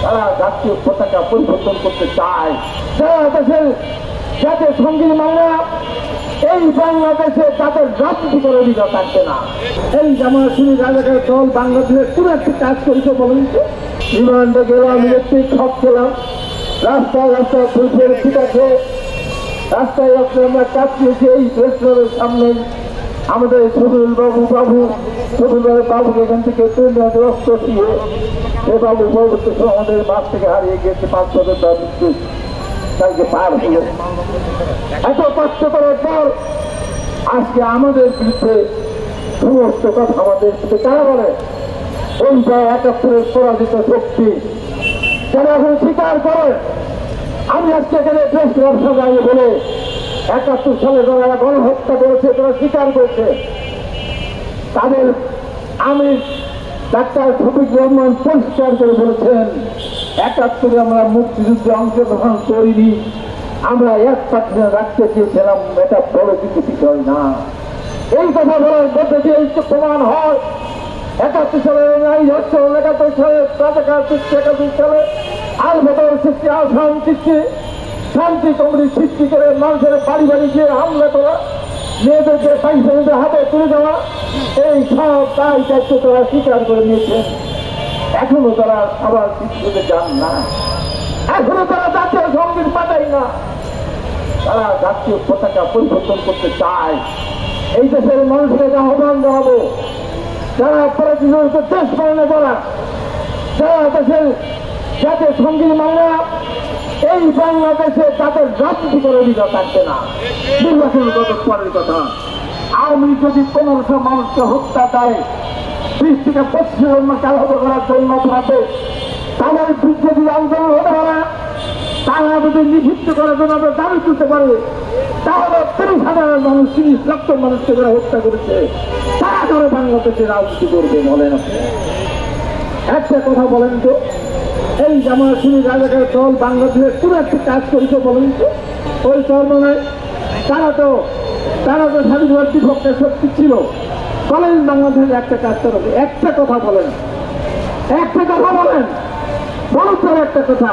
তারা জাতীয় পতাকা পরিবর্তন করতে চায়। যারা দেশের জাতীয় সঙ্গীত মামলা এই বাংলাদেশে তাদের রাজনীতি করে অধিকার থাকবে না। এই জামায়াত-শিবির রাজাকার দল বাংলাদেশের কোন একটি কাজ করেছে বলুন তো? রিমান্ডে গেলাম, ইলেকট্রিক শক খেলাম, রাস্তায় রাস্তায় পুলিশের ছিটা খেয়ে রাস্তায় রাস্তায় আমরা কাজ পেয়েছি। এই প্রেস ক্লাবের সামনে আমাদের শফিউল বাবুকে এখান থেকে রক্ত দিয়ে সে বাবু পরবর্তী আমাদের বাস থেকে হারিয়ে গিয়েছে। 5 বছর তার মৃত্যু তাকে পার হল। এত কষ্ট করার পর আজকে আমাদের বিরুদ্ধে সমস্ত কথা আমাদের বিরুদ্ধে কারা বলে? ওই 71-এর পরাজিত শক্তি যারা এখন স্বীকার করে। আমি আজকে এখানে প্রেস ক্লাব সাজাই বলে 71 সালে যারা গণহত্যা করেছে তারা স্বীকার করেছে। তাদের আমি ডাক্তার শফিক রহমান পরিষ্কার করে বলেছেন 71-এ আমরা মুক্তিযুদ্ধে অংশগ্রহণ করিনি, আমরা এক পাত্রে রাখতে চেয়েছিলাম, এটা বড় কিছু বিষয় না। এই কথা বলার মধ্যে যে এই প্রমাণ হয় 71 সালে 71 সালে রাজাকার সৃষ্টি, 71 সালে আলবদল সৃষ্টি, আসাম সৃষ্টি, শান্তি কমিটি সৃষ্টি করে মানুষের বাড়ি বাড়ি গিয়ে হামলা করা, মেয়েদেরকে পাকিস্তানিদের হাতে তুলে দেওয়া, এই সব দায়িত্ব তারা স্বীকার করে নিয়েছেন। এখনো তারা আবার বিদ্রোহে যান না, এখনো তারা জাতীয় সঙ্গীত পাঠায় না, তারা জাতীয় পতাকা পরিবর্তন করতে চায়। এই দেশের মানুষকে আহ্বান জানাবো, যারা অপরাধীর দেশ পালনে করা, যারা দেশের জাতীয় সঙ্গীত মামলা এই বাংলাদেশে তাদের রাজনীতি করে অধিকার থাকবে না। নির্বাচন পরের কথা। আওয়ামী যদি 1500 মানুষকে হত্যা দেয়, 20 থেকে 25 জন কালো করার জন্য অপরাধে, তাদের বিরুদ্ধে যদি আন্দোলন হতে পারে, তারা যদি নিষিদ্ধ করার জন্য দাবি তুলতে পারে, তাহলে 30,000 মানুষ 30 লক্ষ মানুষকে যারা হত্যা করেছে তারা করে বাংলাদেশে রাজনীতি করবে বলেন? একটা কথা বলেন তো, এই জামায়াত-শিবির রাজাকার দল বাংলাদেশের কোন একটি কাজ করেছে বলেন তো? ওই চরমনায় তারা তো স্বাধীনতার বিপক্ষে শক্তি ছিল, বলেন বাংলাদেশের একটা কাজ করেছে? একটা কথা বলেন, একটা কথা বলেন, বলুন তো একটা কথা।